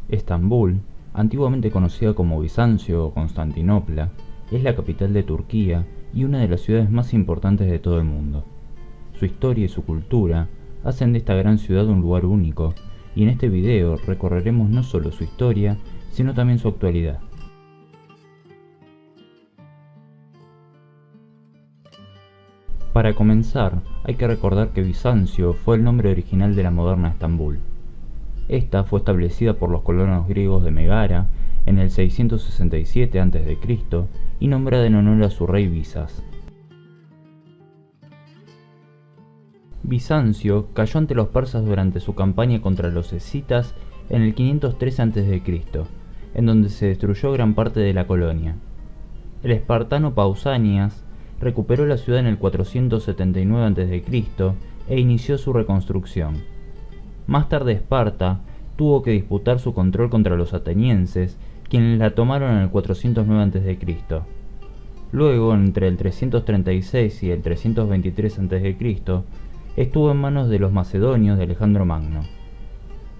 Estambul, antiguamente conocida como Bizancio o Constantinopla, es la capital de Turquía y una de las ciudades más importantes de todo el mundo. Su historia y su cultura hacen de esta gran ciudad un lugar único, y en este video recorreremos no solo su historia, sino también su actualidad. Para comenzar, hay que recordar que Bizancio fue el nombre original de la moderna Estambul. Esta fue establecida por los colonos griegos de Megara en el 667 a.C. y nombrada en honor a su rey Bizas. Bizancio cayó ante los persas durante su campaña contra los escitas en el 503 a.C., en donde se destruyó gran parte de la colonia. El espartano Pausanias recuperó la ciudad en el 479 a.C. e inició su reconstrucción. Más tarde Esparta tuvo que disputar su control contra los atenienses, quienes la tomaron en el 409 a.C. Luego, entre el 336 y el 323 a.C., estuvo en manos de los macedonios de Alejandro Magno.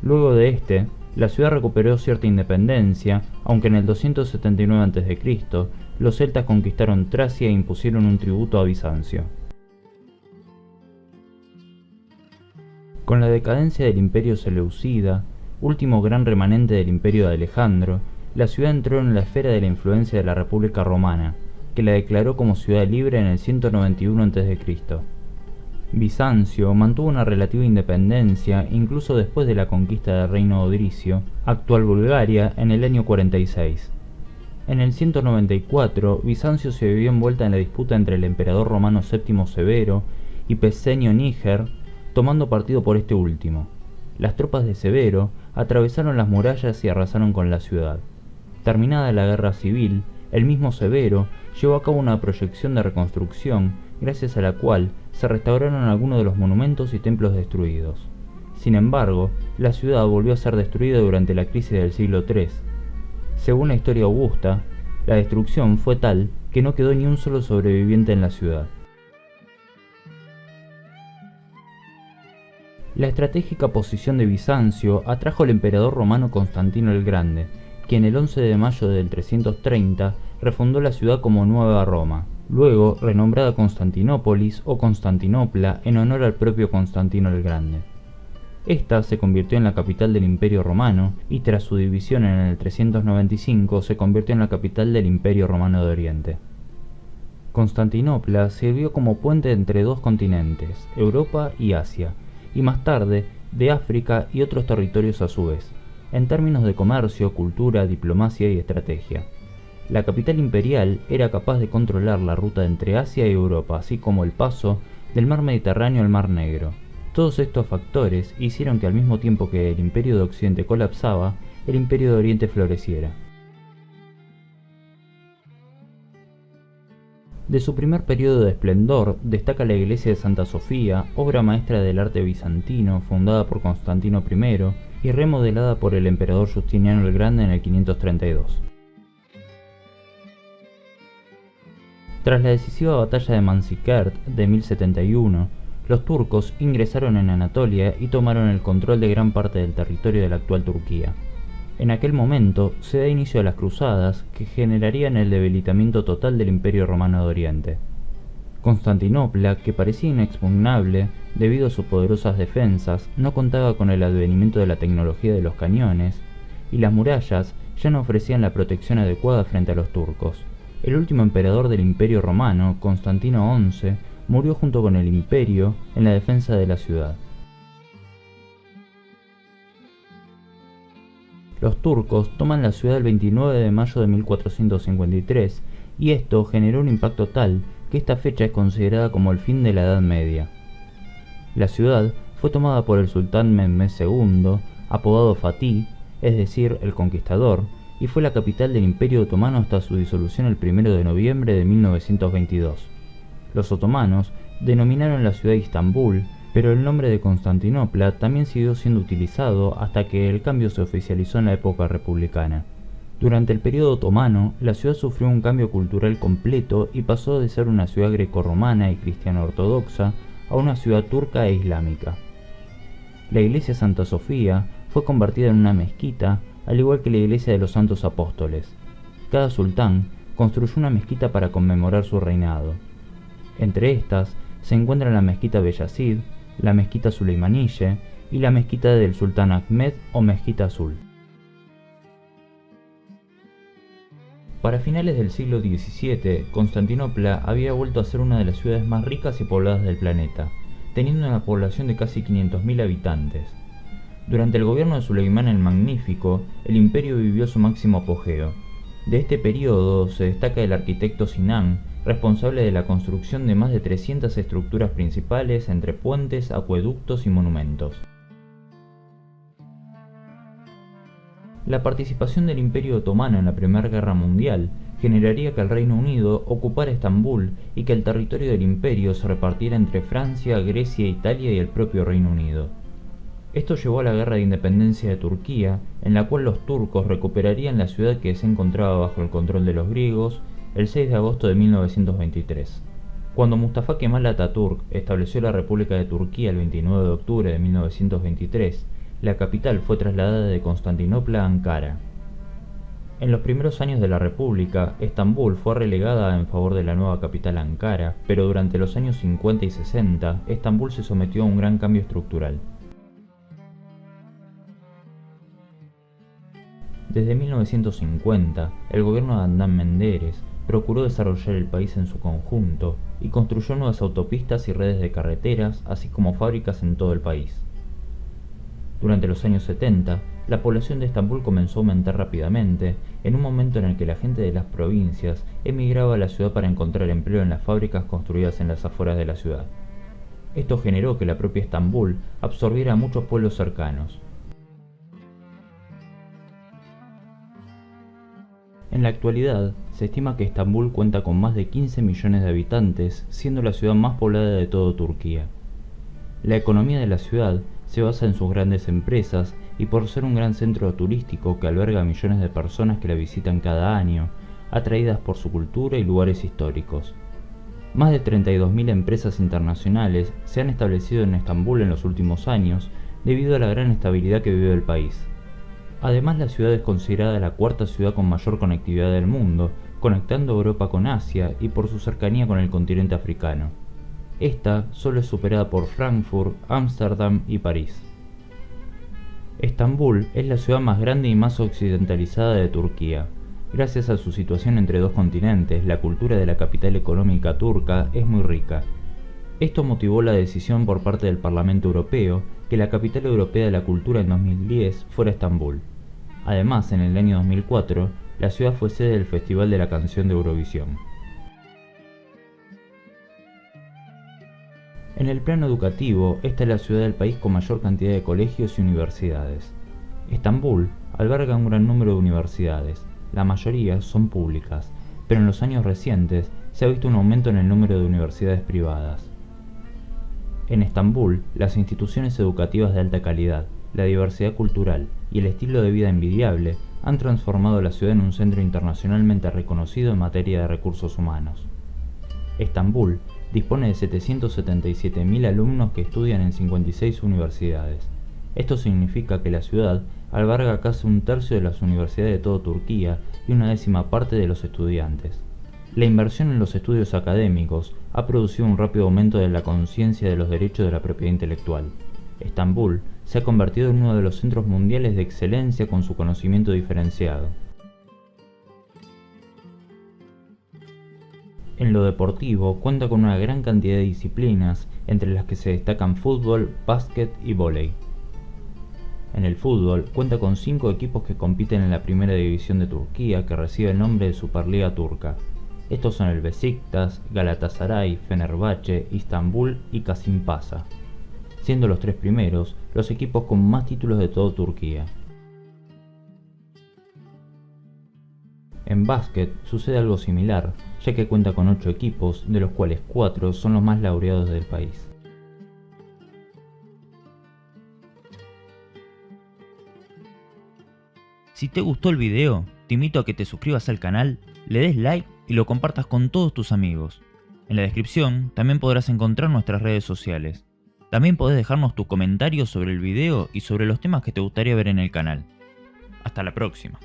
Luego de este, la ciudad recuperó cierta independencia, aunque en el 279 a.C. los celtas conquistaron Tracia e impusieron un tributo a Bizancio. Con la decadencia del imperio seleucida, último gran remanente del imperio de Alejandro, la ciudad entró en la esfera de la influencia de la República Romana, que la declaró como ciudad libre en el 191 a.C. Bizancio mantuvo una relativa independencia incluso después de la conquista del reino odricio, actual Bulgaria, en el año 46. En el 194, Bizancio se vio envuelta en la disputa entre el emperador romano VII Severo y Pesenio Níger, tomando partido por este último. Las tropas de Severo atravesaron las murallas y arrasaron con la ciudad. Terminada la guerra civil, el mismo Severo llevó a cabo una proyección de reconstrucción, gracias a la cual se restauraron algunos de los monumentos y templos destruidos. Sin embargo, la ciudad volvió a ser destruida durante la crisis del siglo III. Según la historia augusta, la destrucción fue tal que no quedó ni un solo sobreviviente en la ciudad. La estratégica posición de Bizancio atrajo al emperador romano Constantino el Grande, quien el 11 de mayo del 330 refundó la ciudad como Nueva Roma, luego renombrada Constantinópolis o Constantinopla en honor al propio Constantino el Grande. Esta se convirtió en la capital del Imperio Romano y tras su división en el 395 se convirtió en la capital del Imperio Romano de Oriente. Constantinopla sirvió como puente entre dos continentes, Europa y Asia, y más tarde de África y otros territorios a su vez, en términos de comercio, cultura, diplomacia y estrategia. La capital imperial era capaz de controlar la ruta entre Asia y Europa, así como el paso del mar Mediterráneo al mar Negro. Todos estos factores hicieron que al mismo tiempo que el imperio de Occidente colapsaba, el imperio de Oriente floreciera. De su primer periodo de esplendor destaca la iglesia de Santa Sofía, obra maestra del arte bizantino, fundada por Constantino I y remodelada por el emperador Justiniano el Grande en el 532. Tras la decisiva batalla de Manzikert de 1071, los turcos ingresaron en Anatolia y tomaron el control de gran parte del territorio de la actual Turquía. En aquel momento se da inicio a las cruzadas que generarían el debilitamiento total del Imperio Romano de Oriente. Constantinopla, que parecía inexpugnable debido a sus poderosas defensas, no contaba con el advenimiento de la tecnología de los cañones, y las murallas ya no ofrecían la protección adecuada frente a los turcos. El último emperador del Imperio Romano, Constantino XI, murió junto con el imperio en la defensa de la ciudad. Los turcos toman la ciudad el 29 de mayo de 1453 y esto generó un impacto tal que esta fecha es considerada como el fin de la Edad Media. La ciudad fue tomada por el sultán Mehmed II, apodado Fatih, es decir, el Conquistador, y fue la capital del Imperio Otomano hasta su disolución el 1 de noviembre de 1922. Los otomanos denominaron la ciudad Istambul, pero el nombre de Constantinopla también siguió siendo utilizado hasta que el cambio se oficializó en la época republicana. Durante el periodo otomano, la ciudad sufrió un cambio cultural completo y pasó de ser una ciudad grecorromana y cristiano-ortodoxa a una ciudad turca e islámica. La iglesia Santa Sofía fue convertida en una mezquita al igual que la iglesia de los Santos Apóstoles. Cada sultán construyó una mezquita para conmemorar su reinado. Entre estas se encuentran la mezquita Beyazid, la mezquita Suleimaniyye y la mezquita del sultán Ahmed o mezquita Azul. Para finales del siglo XVII, Constantinopla había vuelto a ser una de las ciudades más ricas y pobladas del planeta, teniendo una población de casi 500.000 habitantes. Durante el gobierno de Suleimán el Magnífico, el imperio vivió su máximo apogeo. De este periodo se destaca el arquitecto Sinan, responsable de la construcción de más de 300 estructuras principales entre puentes, acueductos y monumentos. La participación del Imperio Otomano en la Primera Guerra Mundial generaría que el Reino Unido ocupara Estambul y que el territorio del imperio se repartiera entre Francia, Grecia, Italia y el propio Reino Unido. Esto llevó a la Guerra de Independencia de Turquía, en la cual los turcos recuperarían la ciudad que se encontraba bajo el control de los griegos el 6 de agosto de 1923. Cuando Mustafa Kemal Atatürk estableció la República de Turquía el 29 de octubre de 1923, la capital fue trasladada de Constantinopla a Ankara. En los primeros años de la República, Estambul fue relegada en favor de la nueva capital Ankara, pero durante los años 50 y 60, Estambul se sometió a un gran cambio estructural. Desde 1950, el gobierno de Adnan Menderes procuró desarrollar el país en su conjunto y construyó nuevas autopistas y redes de carreteras, así como fábricas en todo el país. Durante los años 70, la población de Estambul comenzó a aumentar rápidamente, en un momento en el que la gente de las provincias emigraba a la ciudad para encontrar empleo en las fábricas construidas en las afueras de la ciudad. Esto generó que la propia Estambul absorbiera a muchos pueblos cercanos. En la actualidad, se estima que Estambul cuenta con más de 15 millones de habitantes, siendo la ciudad más poblada de toda Turquía. La economía de la ciudad se basa en sus grandes empresas y por ser un gran centro turístico que alberga a millones de personas que la visitan cada año, atraídas por su cultura y lugares históricos. Más de 32.000 empresas internacionales se han establecido en Estambul en los últimos años debido a la gran estabilidad que vive el país. Además, la ciudad es considerada la cuarta ciudad con mayor conectividad del mundo, conectando Europa con Asia y por su cercanía con el continente africano. Esta solo es superada por Frankfurt, Ámsterdam y París. Estambul es la ciudad más grande y más occidentalizada de Turquía. Gracias a su situación entre dos continentes, la cultura de la capital económica turca es muy rica. Esto motivó la decisión por parte del Parlamento Europeo que la capital europea de la cultura en 2010 fuera Estambul. Además, en el año 2004, la ciudad fue sede del Festival de la Canción de Eurovisión. En el plano educativo, esta es la ciudad del país con mayor cantidad de colegios y universidades. Estambul alberga un gran número de universidades, la mayoría son públicas, pero en los años recientes se ha visto un aumento en el número de universidades privadas. En Estambul, las instituciones educativas de alta calidad, la diversidad cultural y el estilo de vida envidiable han transformado la ciudad en un centro internacionalmente reconocido en materia de recursos humanos. Estambul dispone de 777.000 alumnos que estudian en 56 universidades. Esto significa que la ciudad alberga casi un tercio de las universidades de toda Turquía y una décima parte de los estudiantes. La inversión en los estudios académicos ha producido un rápido aumento de la conciencia de los derechos de la propiedad intelectual. Estambul se ha convertido en uno de los centros mundiales de excelencia con su conocimiento diferenciado. En lo deportivo, cuenta con una gran cantidad de disciplinas, entre las que se destacan fútbol, básquet y vóley. En el fútbol, cuenta con 5 equipos que compiten en la primera división de Turquía, que recibe el nombre de Superliga Turca. Estos son el Beşiktaş, Galatasaray, Fenerbahçe, Istambul y Kasımpaşa, siendo los 3 primeros los equipos con más títulos de toda Turquía. En básquet sucede algo similar, ya que cuenta con 8 equipos, de los cuales 4 son los más laureados del país. Si te gustó el video, te invito a que te suscribas al canal, le des like y lo compartas con todos tus amigos. En la descripción también podrás encontrar nuestras redes sociales. También podés dejarnos tus comentarios sobre el video y sobre los temas que te gustaría ver en el canal. Hasta la próxima.